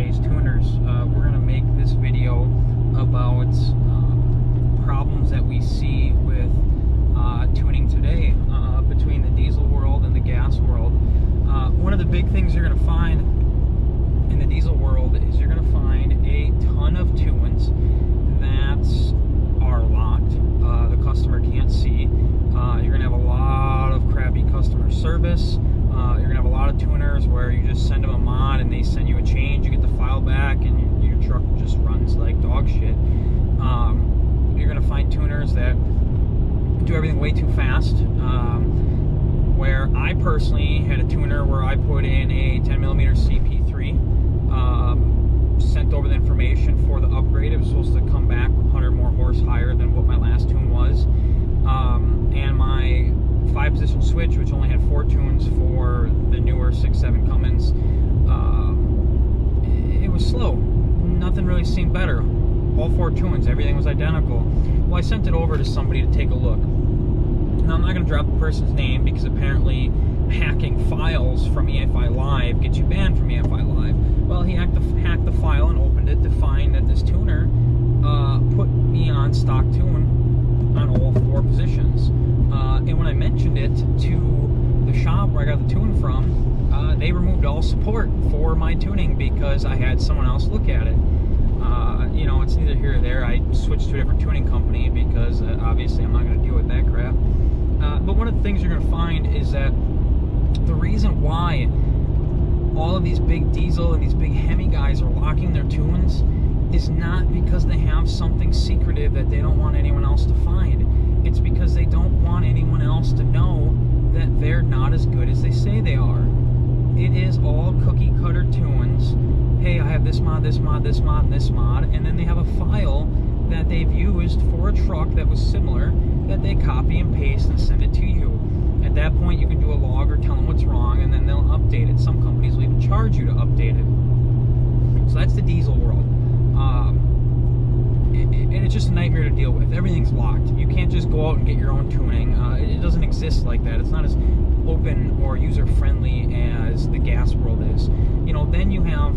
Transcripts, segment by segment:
today's tuners. We're going to make this video about problems that we see with tuning today between the diesel world and the gas world. One of the big things you're going to find in the diesel world is you're going to find a ton of tunes that are locked. The customer can't see. You're going to have a lot of crappy customer service. You're going to have a lot of tuners where you just send them a mod and they send you a change, you get the file back, and your truck just runs like dog shit. You're going to find tuners that do everything way too fast. Where I personally had a tuner where I put in a 10mm CP3, sent over the information for the upgrade. It was supposed to come back 100 more horse higher than what my last tune was. And my 5-position switch, which only had 4 tunes for the newer 6.7 Cummins, it was slow. Nothing really seemed better. All 4 tunes, everything was identical. Well, I sent it over to somebody to take a look. Now, I'm not going to drop the person's name because apparently hacking files from EFI Live gets you banned from EFI Live. Well, he hacked the file and opened it to find that this tuner put me on stock tune on all 4 positions. And when I mentioned it to the shop where I got the tune from, they removed all support for my tuning because I had someone else look at it. You know, it's neither here or there. I switched to a different tuning company because obviously I'm not going to deal with that crap. But one of the things you're going to find is that the reason why all of these big diesel and these big Hemi guys are locking their tunes is not because they have something secretive that they don't want anyone else to find. It's because they don't want anyone else to know that they're not as good as they say they are. It is all cookie cutter tunes. Hey, I have this mod, this mod, this mod, and this mod, and then they have a file that they've used for a truck that was similar that they copy and paste and send it to you. At that point, you can do a log or tell them what's wrong, and then they'll update it. Some companies will even charge you to update it. So that's the diesel world. And it's just a nightmare to deal with. Everything's locked. You can't just go out and get your own tuning. It doesn't exist like that. It's not as open or user-friendly as the gas world is. You know, then you have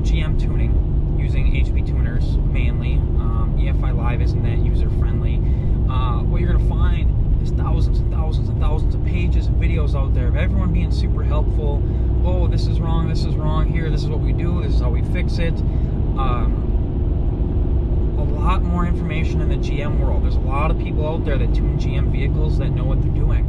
GM tuning using HP tuners mainly. EFI Live isn't that user-friendly. What you're going to find is thousands and thousands and thousands of pages and videos out there of everyone being super helpful. Oh, this is wrong, here, this is what we do, this is how we fix it. A lot more information in the GM world. There's a lot of people out there that tune GM vehicles that know what they're doing.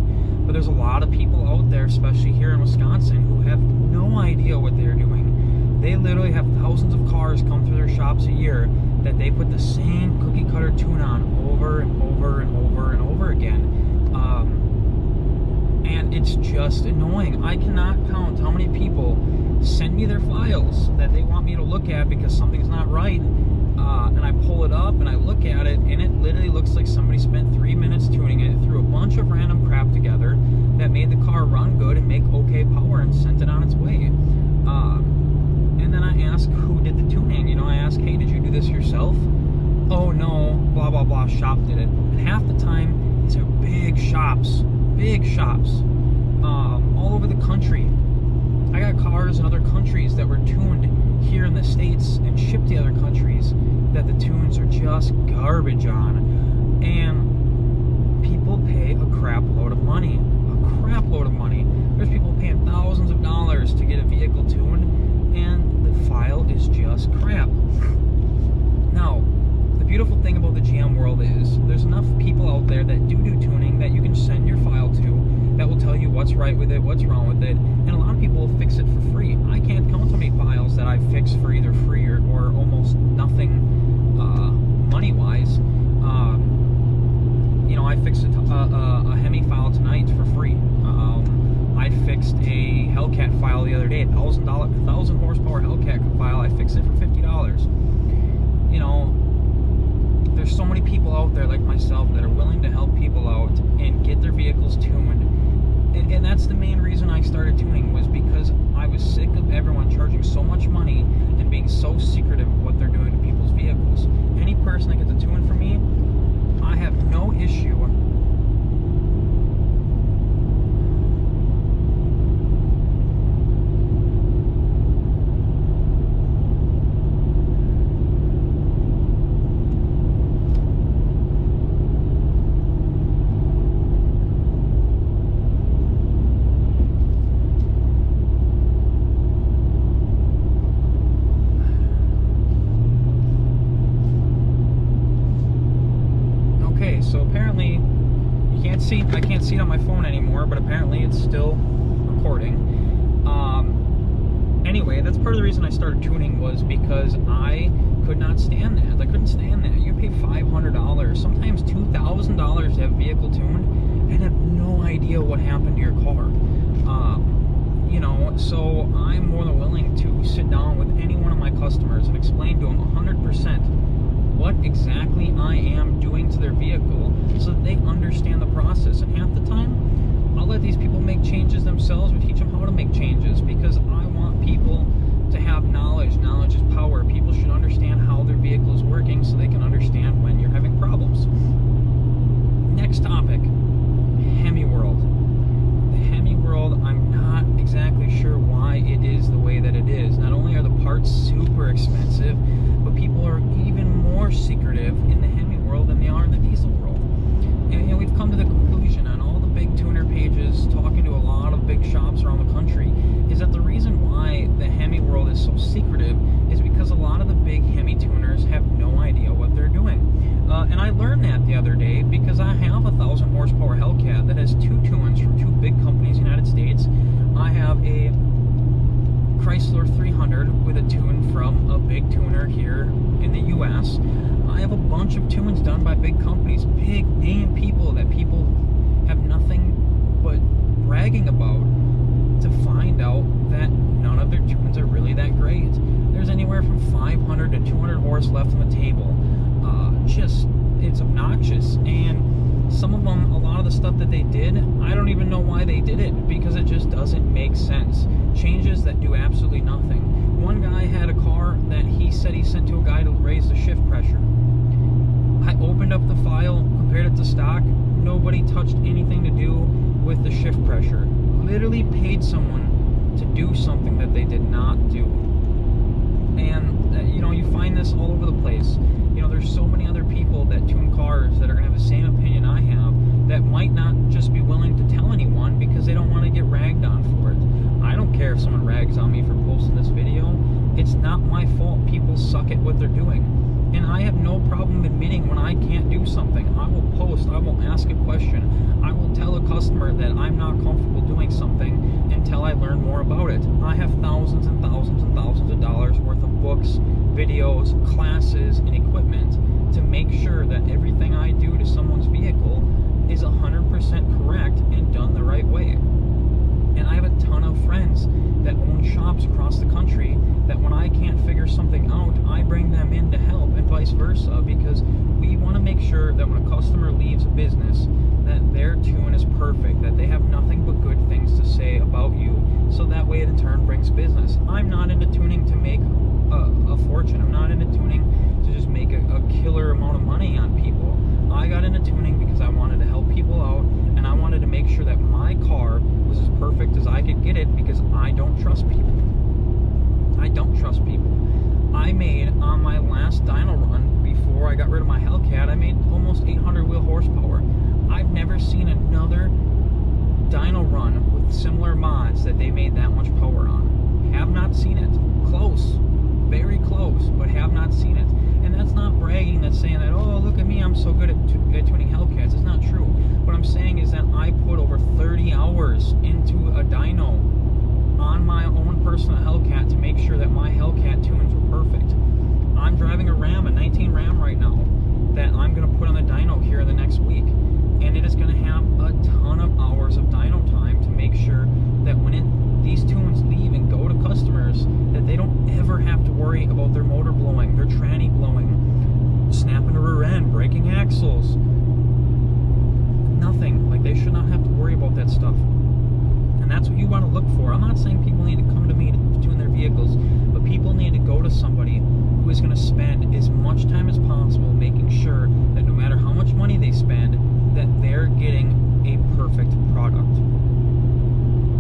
But there's a lot of people out there, especially here in Wisconsin, who have no idea what they're doing. They literally have thousands of cars come through their shops a year that they put the same cookie cutter tune on over and over and over and over again. And it's just annoying. I cannot count how many people send me their files that they want me to look at because something's not right. And I pull it up and I look at it, and it literally looks like somebody spent 3 minutes tuning it, threw a bunch of random crap together that made the car run good and make okay power and sent it on its way. And then I ask who did the tuning. You know, I ask, hey, did you do this yourself? Oh no, blah blah blah, shop did it. And half the time, these are big shops, all over the country. I got cars in other countries that were tuned here in the States and shipped to other countries that the tunes are just garbage on. And people pay a crap load of money. There's people paying thousands of dollars to get a vehicle tuned, and the file is just crap. Now, the beautiful thing about the GM world is there's enough people out there that do tuning that you can send your file to that will tell you what's right with it, what's wrong with it, and a lot of people will fix it for free. I can't count how many files that I've fixed for either free or almost nothing money-wise. You know, I fixed a Hemi file tonight for free. I fixed a Hellcat file the other day, $1,000 horsepower Hellcat file. I fixed it for $50. You know, there's so many people out there like myself that are willing to help people out and get their vehicles tuned. And that's the main reason I started tuning, was because I was sick of everyone charging so much money and being so secretive see it on my phone anymore, but apparently it's still recording. Anyway, that's part of the reason I started tuning, was because I could not stand that. I couldn't stand that. You pay $500, sometimes $2,000 to have a vehicle tuned, and have no idea what happened to your car. You know, so I'm more than willing to sit down with any one of my customers and explain to them 100% what exactly I am doing to their vehicle, so that they understand the process. And half the time, I'll let these people make changes themselves, or teach them how to make changes, because I want people to have knowledge. Knowledge is power. People should understand how their vehicle is working, so they can understand when you're having problems. Next topic, Hemi World. The Hemi World, I'm not exactly sure why it is the way that it is. Not only are the parts super expensive, but people are even more secretive in the Hemi World than they are in the diesel world. And you know, we've come to the conclusion on all the big tuner pages, talking to a lot of big shops around the country, is that the reason why the Hemi World is so secretive is because a lot of the big Hemi tuners have no idea what they're doing. And I learned that the other day, because I have a 1,000 horsepower Hellcat that has 2 tunes from 2 big companies in the United States. I have a Chrysler 300 with a tune from a big tuner here in the US. I have a bunch of tunes done by big companies, big name people that people have nothing but bragging about, to find out that none of their tunes are really that great. There's anywhere from 500 to 200 horse left on the table. It's obnoxious. And some of them, a lot of the stuff that they did, I don't even know why they did it, because it just doesn't make sense. Changes that do absolutely nothing. One guy had a car that he said he sent to a guy to raise the shift pressure. I opened up the file, compared it to stock. Nobody touched anything to do with the shift pressure. Literally paid someone to do something that they did not do. And you know, you find this all over the place. You know, there's so many other people that tune cars that are going to have the same opinion I have, that might not just be willing to tell anyone because they don't want to get ragged on for it. I don't care if someone rags on me for posting this video. It's not my fault. People suck at what they're doing. And I have no problem admitting when I can't do something. I will post, I will ask a question, I will tell a customer that I'm not comfortable doing something until I learn more about it. I have thousands and thousands and thousands of dollars worth of books, videos, classes, and equipment to make sure that everything I do to someone's vehicle is 100% correct and done the right way. And I have a ton of friends that own shops across the country that when I can't figure something out, I bring them in to help, and vice versa, because we want to make sure that when a customer leaves a business, that their tune is perfect, that they have nothing but good things to say about you, so that way it in turn brings business. I'm not into tuning to make a fortune. I'm not into tuning to just make a killer amount of money on people. I got into tuning because I wanted to help people out, and I wanted to make sure that my car was as perfect as I could get it, because I don't trust people. I don't trust people. I made, on my last dyno run, before I got rid of my Hellcat, I made almost 800 wheel horsepower. I've never seen another dyno run with similar mods that they made that much power on. Have not seen it. Close. Very close, but have not seen it. And that's not bragging, that's saying that, oh, look at me, I'm so good at tuning Hellcats. It's not true. What I'm saying is that I put over 30 hours into a dyno on my own personal Hellcat to make sure that my Hellcat tunes were perfect. I'm driving a Ram, a 19 Ram right now, that I'm going to put on the dyno here in the next week. And it is going to have a ton of hours of dyno time to make sure that when these tunes leave and go to customers, that they don't ever have to worry about their motor blowing, their tranny blowing, snapping a rear end, breaking axles. Nothing. Like, they should not have to worry about that stuff. And that's what you want to look for. I'm not saying people need to come to me to tune their vehicles, but people need to go to somebody who is going to spend as much time as possible making sure that no matter how much money they spend, that they're getting a perfect product.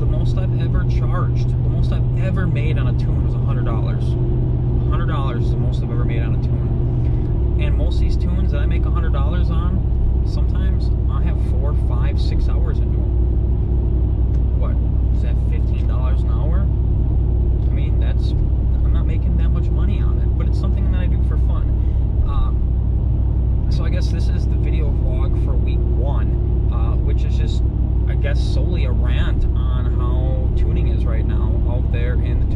The most I've ever charged, the most I've ever made on a tune was $100. $100 is the most I've ever made on a tune. And most of these tunes that I make $100 on, sometimes I have 4, 5, 6 hours into them. What, is that $15 an hour? I mean, I'm not making that much money on it, but it's something that I do for fun. So I guess this is the video vlog for week 1, which guess, solely a rant on how tuning is right now out there in the